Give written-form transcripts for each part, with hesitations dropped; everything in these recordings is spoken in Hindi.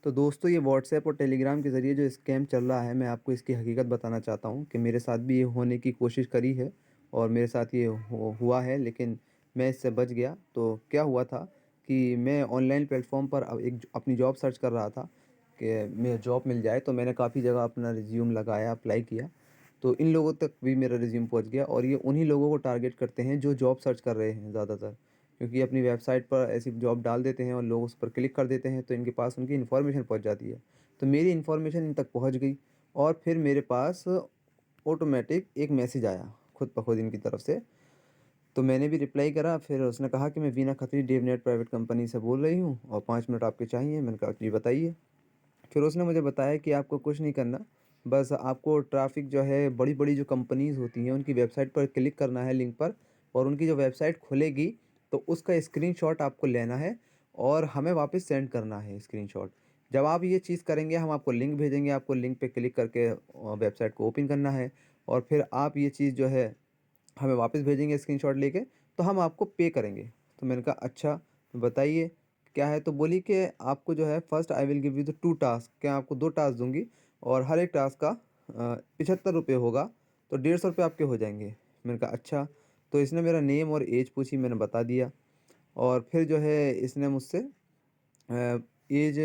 तो दोस्तों, ये व्हाट्सएप और टेलीग्राम के ज़रिए जो स्कैम चल रहा है, मैं आपको इसकी हकीकत बताना चाहता हूँ कि मेरे साथ भी ये होने की कोशिश करी है और मेरे साथ ये हुआ है, लेकिन मैं इससे बच गया। तो क्या हुआ था कि मैं ऑनलाइन प्लेटफ़ॉर्म पर अपनी जॉब सर्च कर रहा था कि मुझे जॉब मिल जाए। तो मैंने काफ़ी जगह अपना रिज़्यूम लगाया, अप्लाई किया। तो इन लोगों तक भी मेरा रिज़्यूम पहुँच गया और ये उन्हीं लोगों को टारगेट करते हैं जो जॉब सर्च कर रहे हैं ज़्यादातर। क्योंकि अपनी वेबसाइट पर ऐसी जॉब डाल देते हैं और लोग उस पर क्लिक कर देते हैं, तो इनके पास उनकी इन्फॉर्मेशन पहुंच जाती है। तो मेरी इन्फॉर्मेशन इन तक पहुंच गई और फिर मेरे पास ऑटोमेटिक एक मैसेज आया खुद ब खुद इनकी तरफ से। तो मैंने भी रिप्लाई करा। फिर उसने कहा कि मैं Veena Khatri DevNet private company से बोल रही हूँ और 5 मिनट आपके चाहिए। मैंने कहा जी बताइए। फिर उसने मुझे बताया कि आपको कुछ नहीं करना, बस आपको ट्रैफ़िक जो है बड़ी-बड़ी जो कंपनीज़ होती हैं उनकी वेबसाइट पर क्लिक करना है लिंक पर, और उनकी जो वेबसाइट खुलेगी तो उसका स्क्रीनशॉट आपको लेना है और हमें वापस सेंड करना है स्क्रीनशॉट। जब आप ये चीज़ करेंगे हम आपको लिंक भेजेंगे, आपको लिंक पे क्लिक करके वेबसाइट को ओपन करना है और फिर आप ये चीज़ जो है हमें वापस भेजेंगे स्क्रीनशॉट लेके, तो हम आपको पे करेंगे। तो मैंने कहा अच्छा, तो बताइए क्या है? तो बोली कि आपको जो है first I will give you the 2 task, क्या आपको 2 टास्क दूँगी और हर एक टास्क का ₹75 होगा, तो ₹150 आपके हो जाएँगे। मैंने कहा अच्छा। तो इसने मेरा नेम और ऐज पूछी, मैंने बता दिया और फिर जो है इसने मुझसे ऐज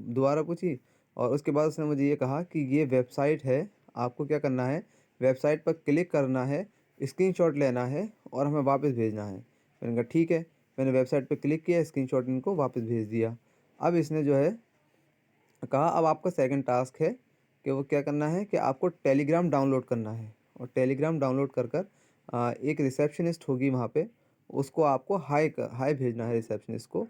दोबारा पूछी और उसके बाद उसने मुझे ये कहा कि ये वेबसाइट है, आपको क्या करना है, वेबसाइट पर क्लिक करना है, स्क्रीनशॉट लेना है और हमें वापस भेजना है। मैंने कहा ठीक है। मैंने वेबसाइट पे क्लिक किया, स्क्रीनशॉट इनको वापस भेज दिया। अब इसने जो है कहा अब आपका सेकंड टास्क है कि वो क्या करना है कि आपको टेलीग्राम डाउनलोड करना है और टेलीग्राम डाउनलोड कर कर एक रिसेप्शनिस्ट होगी वहाँ पे, उसको आपको हाय भेजना है रिसेप्शनिस्ट को।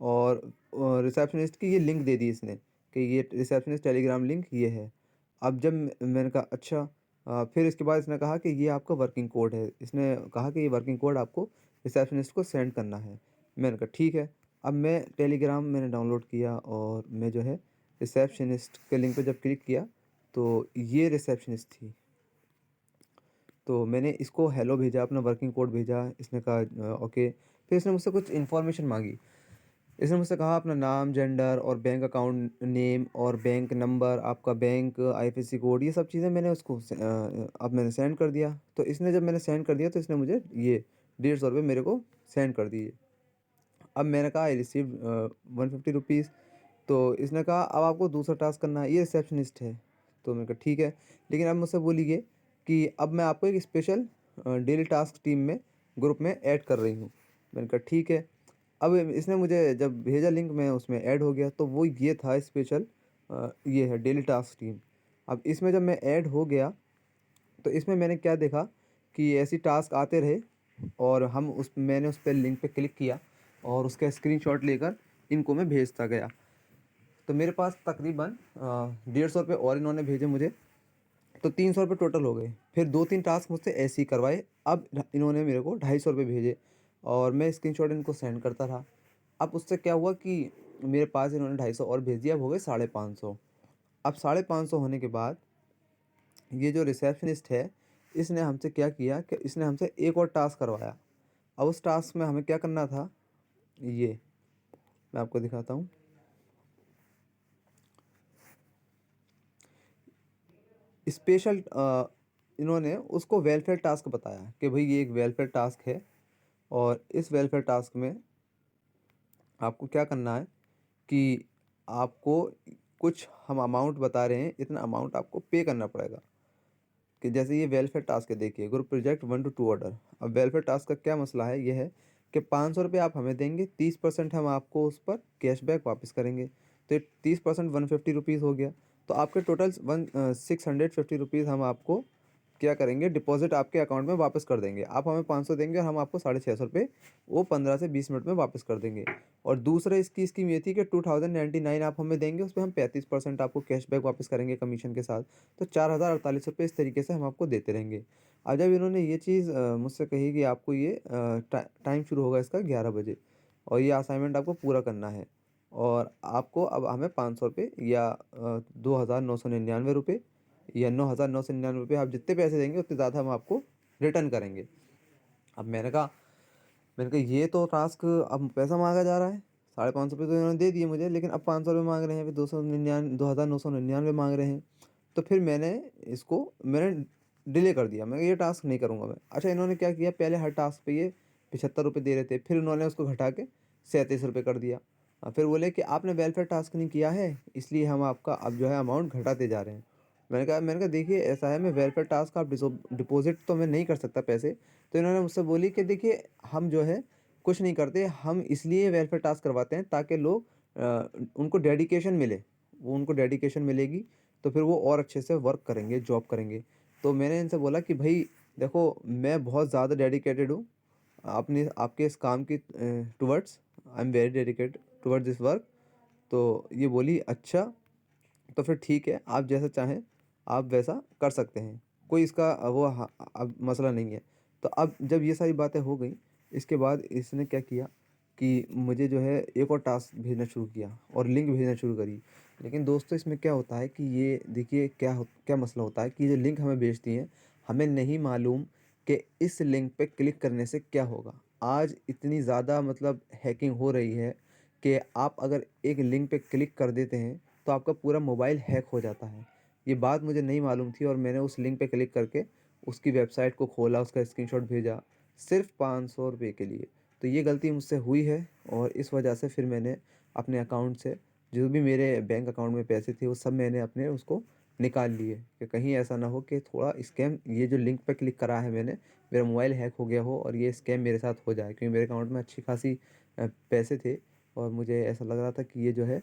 और रिसेप्शनिस्ट की ये लिंक दे दी इसने कि ये रिसेप्शनिस्ट टेलीग्राम लिंक ये है। अब जब मैंने कहा अच्छा। फिर इसके बाद इसने कहा कि ये आपका वर्किंग कोड है। इसने कहा कि ये वर्किंग कोड आपको रिसेप्शनिस्ट को सेंड करना है। मैंने कहा ठीक है। अब मैं टेलीग्राम मैंने डाउनलोड किया और मैं जो है रिसेप्शनिस्ट के लिंक पे जब क्लिक किया तो ये रिसेप्शनिस्ट थी। तो मैंने इसको हेलो भेजा, अपना वर्किंग कोड भेजा। इसने कहा ओके। फिर इसने मुझसे कुछ इन्फॉर्मेशन मांगी। इसने मुझसे कहा अपना नाम, जेंडर और बैंक अकाउंट नेम और बैंक नंबर, आपका बैंक आईएफएससी कोड, ये सब चीज़ें मैंने उसको अब मैंने सेंड कर दिया। तो इसने जब मैंने सेंड कर दिया तो इसने मुझे ये ₹150 मेरे को सेंड कर दिए। अब मैंने कहा आई रिसीव्ड 150 रुपीज़। तो इसने कहा अब आपको दूसरा टास्क करना है, ये रिसेप्शनिस्ट है। तो मैंने कहा ठीक है, लेकिन अब मुझसे बोलिए कि अब मैं आपको एक स्पेशल डेली टास्क टीम में ग्रुप में ऐड कर रही हूँ। मैंने कहा ठीक है। अब इसने मुझे जब भेजा लिंक, मैं उसमें ऐड हो गया तो वो ये था स्पेशल, ये है डेली टास्क टीम। अब इसमें जब मैं ऐड हो गया तो इसमें मैंने क्या देखा कि ऐसी टास्क आते रहे और मैंने उस पर लिंक पे क्लिक किया और उसका स्क्रीनशॉट लेकर इनको मैं भेजता गया। तो मेरे पास तकरीबन 150 रुपये और इन्होंने भेजे मुझे, तो 300 रुपये टोटल हो गए। फिर 2-3 टास्क मुझसे ऐसे ही करवाए। अब इन्होंने मेरे को 250 रुपये भेजे और मैं स्क्रीनशॉट इनको सेंड करता रहा। अब उससे क्या हुआ कि मेरे पास इन्होंने 250 और भेज दिया, अब हो गए 550। अब 550 होने के बाद ये जो रिसेप्शनिस्ट है, इसने हमसे क्या किया कि इसने हमसे एक और टास्क करवाया। अब उस टास्क में हमें क्या करना था, ये मैं आपको दिखाता हूँ। स्पेशल इन्होंने उसको वेलफेयर टास्क बताया कि भाई ये एक वेलफेयर टास्क है और इस वेलफेयर टास्क में आपको क्या करना है कि आपको कुछ हम अमाउंट बता रहे हैं, इतना अमाउंट आपको पे करना पड़ेगा। कि जैसे ये वेलफेयर टास्क है, देखिए ग्रुप प्रोजेक्ट 1 to 2 ऑर्डर। अब वेलफेयर टास्क का क्या मसला है, ये है कि 500 रुपये आप हमें देंगे, 30% हम आपको उस पर कैशबैक वापस करेंगे। तो ये 30% 150 रुपीज़ हो गया। तो आपके टोटल 650 रुपीज़ हम आपको क्या करेंगे, डिपॉजिट आपके अकाउंट में वापस कर देंगे। आप हमें 500 देंगे और हम आपको 650 रुपये वो 15 से 20 मिनट में वापस कर देंगे। और दूसरा इसकी स्कीम ये थी कि 2099 आप हमें देंगे, उस पे हम 35% आपको कैशबैक वापस करेंगे कमीशन के साथ। तो 4048 रुपये इस तरीके से हम आपको देते रहेंगे। अब जब इन्होंने ये चीज़ मुझसे कही कि आपको ये टाइम शुरू होगा इसका 11 बजे और ये असाइनमेंट आपको पूरा करना है और आपको अब हमें 500 रुपये या 2999 रुपये या 9999 रुपये, आप जितने पैसे देंगे उतने ज़्यादा हम आपको रिटर्न करेंगे। अब मैंने कहा ये तो टास्क अब पैसा मांगा जा रहा है, ₹550 तो इन्होंने दे दिए मुझे, लेकिन अब ₹500 माँग रहे हैं, फिर 2,999 माँग रहे हैं। तो फिर मैंने डिले कर दिया, मैं कहा ये टास्क नहीं करूँगा मैं। अच्छा, इन्होंने क्या किया, पहले हर टास्क पे ये ₹75 दे रहे थे, फिर उन्होंने उसको घटा के ₹37 कर दिया। फिर बोले कि आपने वेलफेयर टास्क नहीं किया है, इसलिए हम आपका अब जो है अमाउंट घटाते जा रहे हैं। मैंने कहा देखिए ऐसा है, मैं वेलफेयर टास्क का डिपॉज़िट तो मैं नहीं कर सकता पैसे। तो इन्होंने मुझसे बोली कि देखिए हम जो है कुछ नहीं करते, हम इसलिए वेलफेयर टास्क करवाते हैं ताकि लोग उनको डेडिकेशन मिले, वो उनको डेडिकेशन मिलेगी तो फिर वो और अच्छे से वर्क करेंगे, जॉब करेंगे। तो मैंने इनसे बोला कि भई देखो, मैं बहुत ज़्यादा डेडिकेटेड हूँ अपने आपके इस काम की towards, I am very dedicated towards this work. तो ये बोली अच्छा, तो फिर ठीक है, आप जैसा चाहें आप वैसा कर सकते हैं। कोई इसका अब मसला नहीं है। तो अब जब ये सारी बातें हो गई, इसके बाद इसने क्या किया कि मुझे जो है एक और टास्क भेजना शुरू किया और लिंक भेजना शुरू करी। लेकिन दोस्तों इसमें क्या होता है कि ये देखिए क्या मसला होता है कि जो लिंक हमें भेजती हैं, हमें नहीं मालूम कि इस लिंक पे क्लिक करने से क्या होगा। आज इतनी ज़्यादा मतलब हैकिंग हो रही है कि आप अगर एक लिंक पे क्लिक कर देते हैं तो आपका पूरा मोबाइल हैक हो जाता है। ये बात मुझे नहीं मालूम थी और मैंने उस लिंक पे क्लिक करके उसकी वेबसाइट को खोला, उसका स्क्रीनशॉट भेजा, सिर्फ़ ₹500 के लिए। तो ये गलती मुझसे हुई है और इस वजह से फिर मैंने अपने अकाउंट से जो भी मेरे बैंक अकाउंट में पैसे थे वो सब मैंने अपने उसको निकाल लिए, कि कहीं ऐसा ना हो कि थोड़ा स्कैम, ये जो लिंक पे क्लिक करा है मैंने, मेरा मोबाइल हैक हो गया हो और ये स्कैम मेरे साथ हो जाए, क्योंकि मेरे अकाउंट में अच्छी खासी पैसे थे और मुझे ऐसा लग रहा था कि ये जो है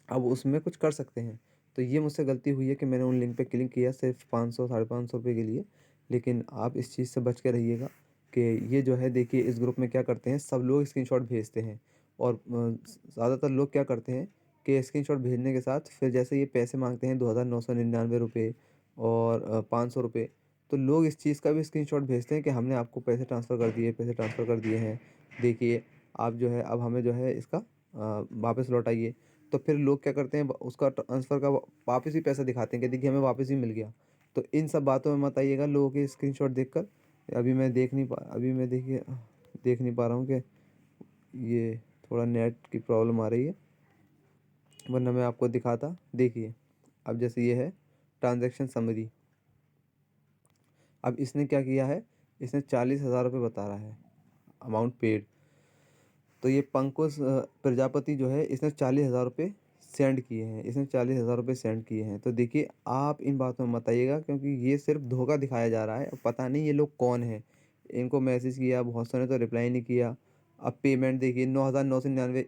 अब उसमें कुछ कर सकते हैं। तो ये मुझसे गलती हुई है कि मैंने उन लिंक पे क्लिक किया सिर्फ़ 500 साढ़े ₹500 के लिए। लेकिन आप इस चीज़ से बच के रहिएगा कि ये जो है देखिए इस ग्रुप में क्या करते हैं, सब लोग स्क्रीनशॉट भेजते हैं और ज़्यादातर लोग क्या करते हैं कि स्क्रीनशॉट भेजने के साथ फिर जैसे ये पैसे माँगते हैं ₹2,999 और ₹500, तो लोग इस चीज़ का भी स्क्रीनशॉट भेजते हैं कि हमने आपको पैसे ट्रांसफ़र कर दिए हैं। देखिए, आप जो है अब हमें जो है इसका वापस लौटाइए। तो फिर लोग क्या करते हैं, उसका ट्रांसफ़र का वापस ही पैसा दिखाते हैं कि देखिए हमें वापस ही मिल गया। तो इन सब बातों में मत आइएगा लोगों के स्क्रीनशॉट देखकर। अभी मैं देखिए देख नहीं पा रहा हूँ कि ये थोड़ा नेट की प्रॉब्लम आ रही है, वरना मैं आपको दिखाता। देखिए, अब जैसे ये है ट्रांज़ैक्शन समरी। अब इसने क्या किया है, इसने ₹40,000 बता रहा है अमाउंट पेड। तो ये पंकज प्रजापति जो है, इसने ₹40,000 सेंड किए हैं, इसने ₹40,000 सेंड किए हैं। तो देखिए आप इन बातों में मत आइएगा, क्योंकि ये सिर्फ़ धोखा दिखाया जा रहा है। अब पता नहीं ये लोग कौन हैं? इनको मैसेज किया, बहुत सारे तो रिप्लाई नहीं किया। अब पेमेंट देखिए 9,999,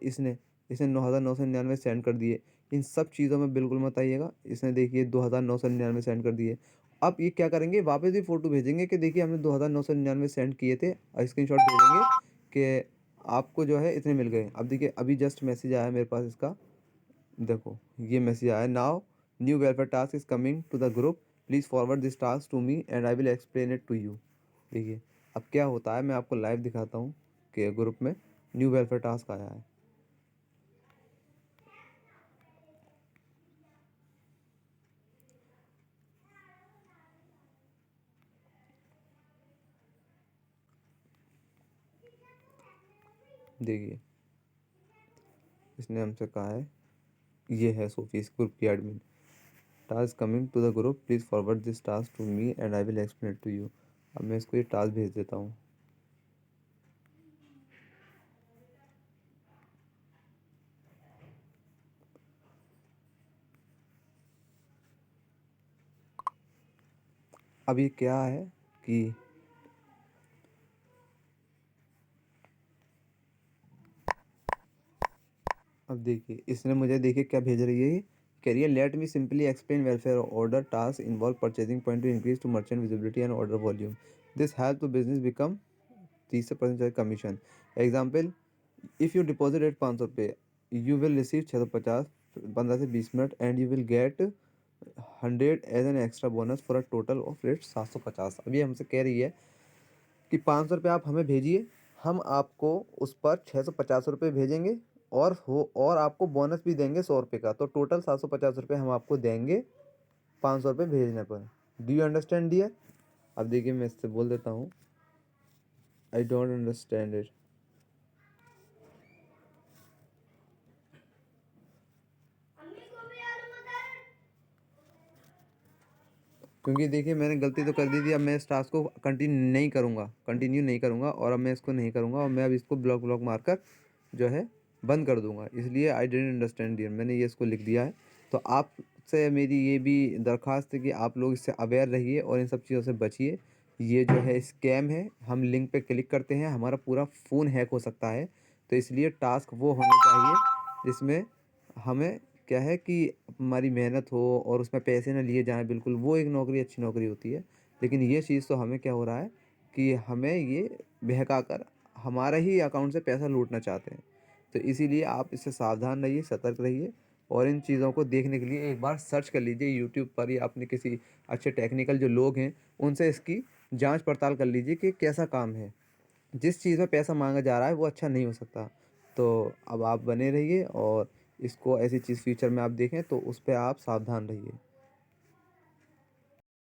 इसने 9,999 सेंड कर दिए। इन सब चीज़ों में बिल्कुल मत आइएगा। इसने देखिए 2,999 सेंड कर दिए। अब ये क्या करेंगे, वापस भी फ़ोटो भेजेंगे कि देखिए हमने 2,999 सेंड किए थे, और स्क्रीनशॉट भेजेंगे कि आपको जो है इतने मिल गए। अब देखिए अभी जस्ट मैसेज आया है मेरे पास इसका, देखो ये मैसेज आया है, now new welfare task is coming to the group, please forward this task to me and I will explain it to you. देखिए अब क्या होता है, मैं आपको लाइव दिखाता हूँ कि ग्रुप में न्यू वेलफेयर टास्क आया है। देखिए इसने हमसे कहा है, ये है सोफी इस ग्रुप की admin, task coming to the group, please forward this task to me and I will explain it to you. अब मैं इसको ये टास्क भेज देता हूँ। अब ये क्या है कि अब देखिए इसने मुझे देखिए क्या भेज रही है ये, कह रही है let me simply explain welfare order task involve purchasing point to increase to merchant visibility and order volume, this help to business become 30% commission. Example, if you deposit at ₹500, you will receive 650 15 से 20 minute and you will get 100 as an extra bonus for a total of rate 750। अब ये हमसे कह रही है कि ₹500 आप हमें भेजिए, हम आपको उस पर ₹650 भेजेंगे और आपको बोनस भी देंगे ₹100 का, तो टोटल ₹750 हम आपको देंगे ₹500 भेजने पर। Do you understand dear? अब देखिए मैं इससे बोल देता हूँ, आई डोंट अंडरस्टैंड इट। क्योंकि देखिए मैंने गलती तो कर दी थी, अब मैं इस टास्क को कंटिन्यू नहीं करूँगा और अब मैं इसको नहीं करूँगा और मैं अब इसको ब्लॉक ब्लॉक मारकर जो है बंद कर दूँगा। इसलिए आई डिडन्ट अंडरस्टैंड डियर, मैंने ये इसको लिख दिया है। तो आपसे मेरी ये भी दरख्वास्त है कि आप लोग इससे अवेयर रहिए और इन सब चीज़ों से बचिए। ये जो है स्कैम है, हम लिंक पे क्लिक करते हैं, हमारा पूरा फ़ोन हैक हो सकता है। तो इसलिए टास्क वो होना चाहिए जिसमें हमें क्या है कि हमारी मेहनत हो और उसमें पैसे ना लिए जाएँ बिल्कुल, वो एक नौकरी अच्छी नौकरी होती है। लेकिन ये चीज़ तो हमें क्या हो रहा है कि हमें ये बहकाकर हमारा ही अकाउंट से पैसा लूटना चाहते हैं। तो इसीलिए आप इससे सावधान रहिए, सतर्क रहिए और इन चीज़ों को देखने के लिए एक बार सर्च कर लीजिए यूट्यूब पर या अपने किसी अच्छे टेक्निकल जो लोग हैं, उनसे इसकी जाँच पड़ताल कर लीजिए कि कैसा काम है। जिस चीज़ में पैसा माँगा जा रहा है वो अच्छा नहीं हो सकता। तो अब आप बने रहिए और इसको ऐसी चीज़ फ्यूचर में आप देखें तो उस पे आप सावधान रहिए।